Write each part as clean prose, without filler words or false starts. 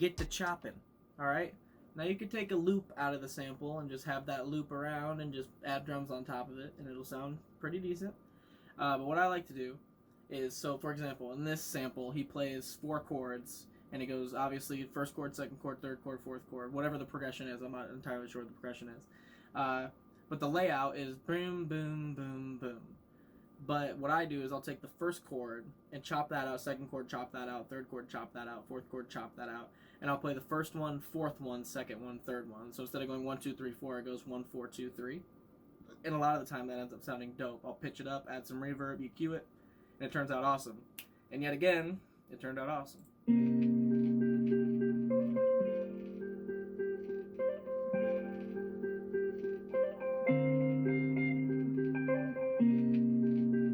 get to chopping. All right. Now you could take a loop out of the sample and just have that loop around and just add drums on top of it, and it'll sound pretty decent. But what I like to do is, so for example, in this sample, he plays 4 chords, and it goes obviously first chord, second chord, third chord, fourth chord, whatever the progression is. I'm not entirely sure what the progression is. But the layout is boom, boom, boom, boom. But what I do is I'll take the first chord and chop that out, second chord, chop that out, third chord, chop that out, fourth chord, chop that out. And I'll play the first one, fourth one, second one, third one. So instead of going 1, 2, 3, 4, it goes 1, 4, 2, 3. And a lot of the time that ends up sounding dope. I'll pitch it up, add some reverb, EQ it, and it turns out awesome. And yet again, it turned out awesome.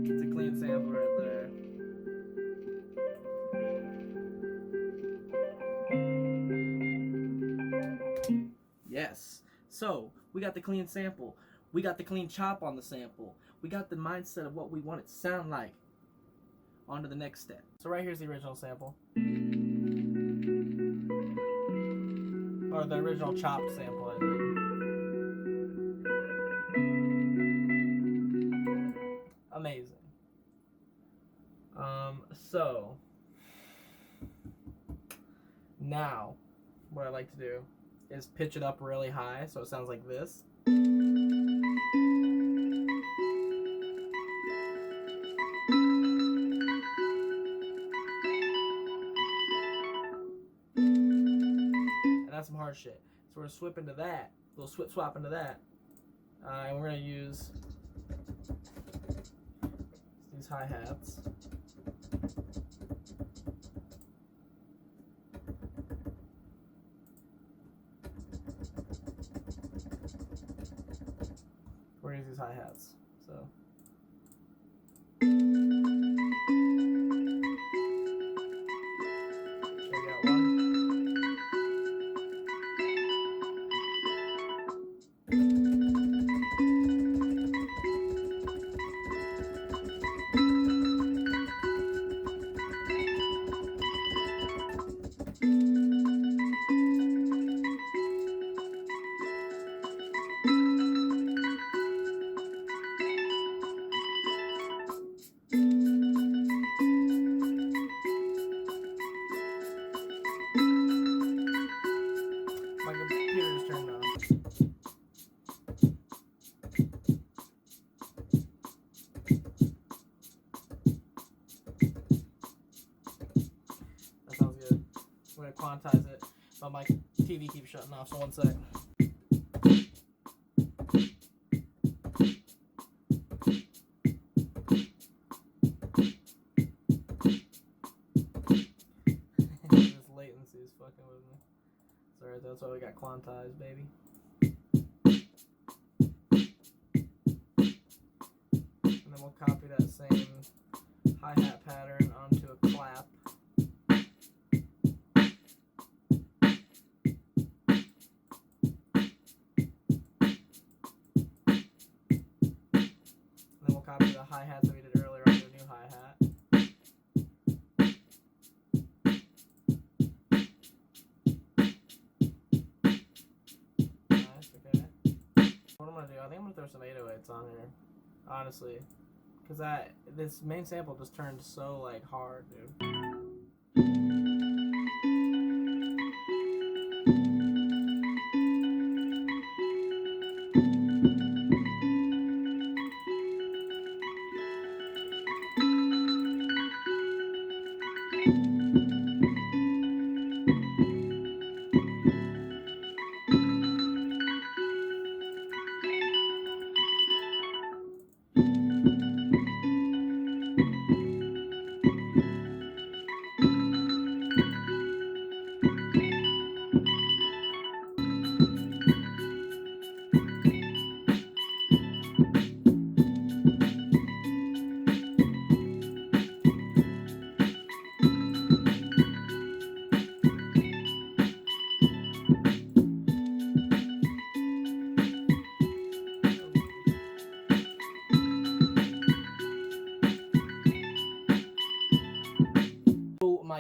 It's a clean sample right there. Yes. So, we got the clean sample. We got the clean chop on the sample. We got the mindset of what we want it to sound like. On to the next step. So right here's the original sample. Or the original chopped sample, I think. Amazing. So now what I like to do is pitch it up really high so it sounds like this. And that's some hard shit. So we're gonna swip into that, a little swap into that, and we're gonna use these hi-hats. We're gonna use these hi-hats. So my computer just turned on. That sounds good. I'm gonna quantize it, but my TV keeps shutting off, so one sec. This latency is fucking with me. Sorry, that's why we got quantized, baby. And then we'll copy that same hi-hat pattern onto a clap. And then we'll copy the hi-hats that we did earlier onto a new hi-hat. What I'm gonna do, I think I'm gonna throw some 808s on here, honestly, because this main sample just turned so like hard, dude.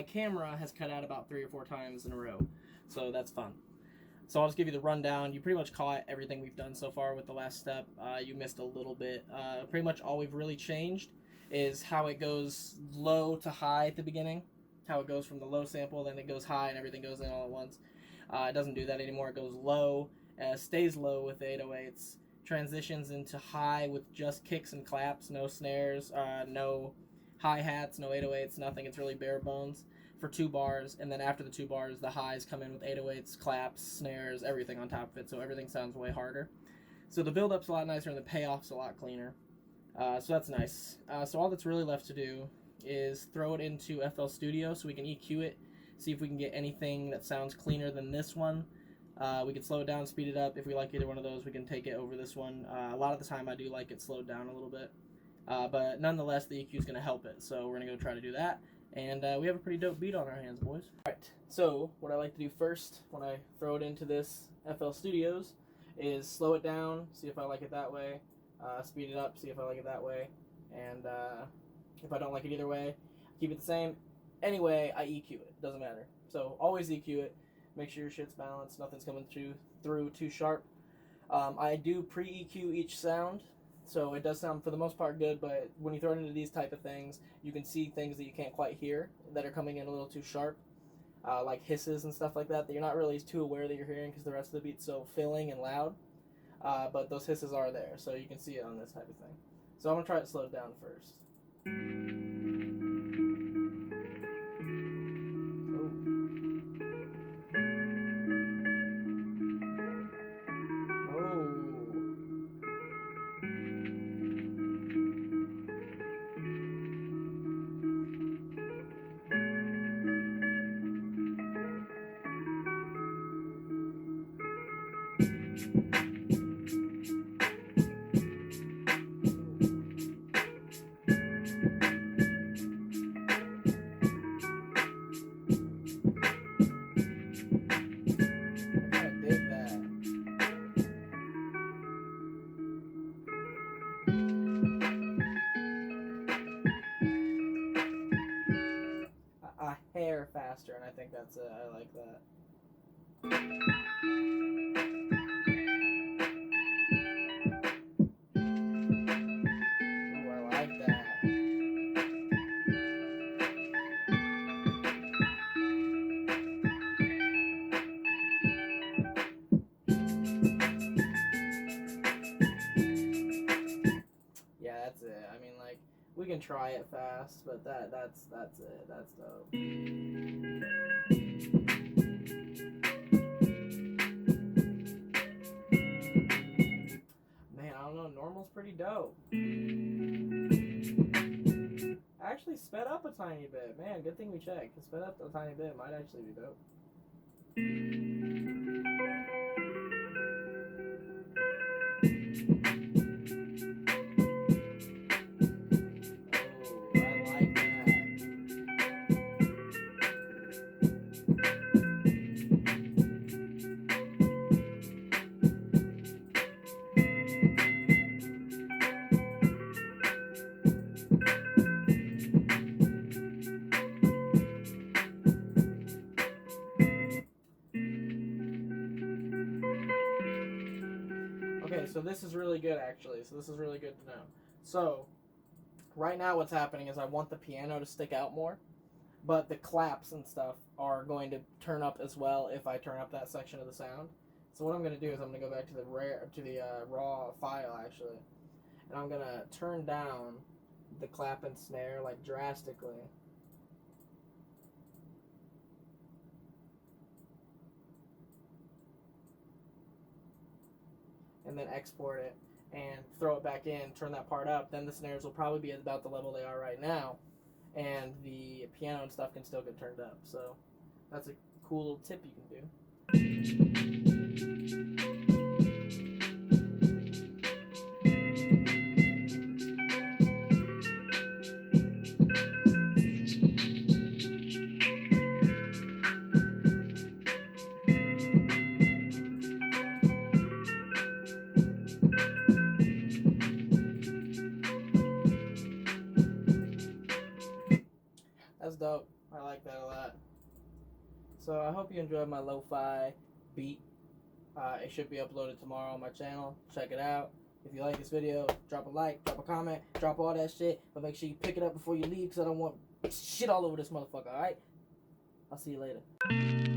my camera has cut out about 3 or 4 times in a row, so that's fun. So I'll just give you the rundown. You pretty much caught everything we've done so far with the last step. You missed a little bit. Pretty much all we've really changed is how it goes low to high at the beginning. How it goes from the low sample, then it goes high, and everything goes in all at once. It doesn't do that anymore. It goes low, stays low with the 808s, transitions into high with just kicks and claps, no snares, no hi-hats, no 808s, nothing. It's really bare bones for 2 bars, and then after the 2 bars, the highs come in with 808s, claps, snares, everything on top of it, so everything sounds way harder. So the build-up's a lot nicer, and the payoff's a lot cleaner. So that's nice. So all that's really left to do is throw it into FL Studio so we can EQ it, see if we can get anything that sounds cleaner than this one. We can slow it down, speed it up. If we like either one of those, we can take it over this one. A lot of the time I do like it slowed down a little bit. But nonetheless, the EQ is going to help it, so we're going to go try to do that. And we have a pretty dope beat on our hands, boys. Alright, so what I like to do first when I throw it into this FL Studios is slow it down, see if I like it that way, speed it up, see if I like it that way, and if I don't like it either way, keep it the same. Anyway, I EQ it, doesn't matter. So always EQ it, make sure your shit's balanced, nothing's coming through too sharp. I do pre-EQ each sound, so it does sound for the most part good, but when you throw it into these type of things, you can see things that you can't quite hear that are coming in a little too sharp, like hisses and stuff like that you're not really too aware that you're hearing because the rest of the beat's so filling and loud, but those hisses are there, so you can see it on this type of thing. So I'm going to try it slowed down first. A hair faster, and I think that's it. I like that. Ooh, I like that. Yeah, that's it. I mean, like, we can try it fast, but that's it. That's dope. Man, I don't know. Normal's pretty dope. I actually sped up a tiny bit. Man, good thing we checked. Sped up a tiny bit might actually be dope. Okay, so this is really good actually. So this is really good to know. So right now what's happening is I want the piano to stick out more, but the claps and stuff are going to turn up as well if I turn up that section of the sound. So what I'm going to do is I'm going to go back to the raw file actually, and I'm going to turn down the clap and snare like drastically. And then export it and throw it back in, turn that part up, then the snares will probably be at about the level they are right now, and the piano and stuff can still get turned up. So that's a cool little tip you can do. That's dope. I like that a lot. So I hope you enjoyed my lo-fi beat. It should be uploaded tomorrow on my channel. Check it out. If you like this video, drop a like, drop a comment, drop all that shit. But make sure you pick it up before you leave, because I don't want shit all over this motherfucker, alright? I'll see you later.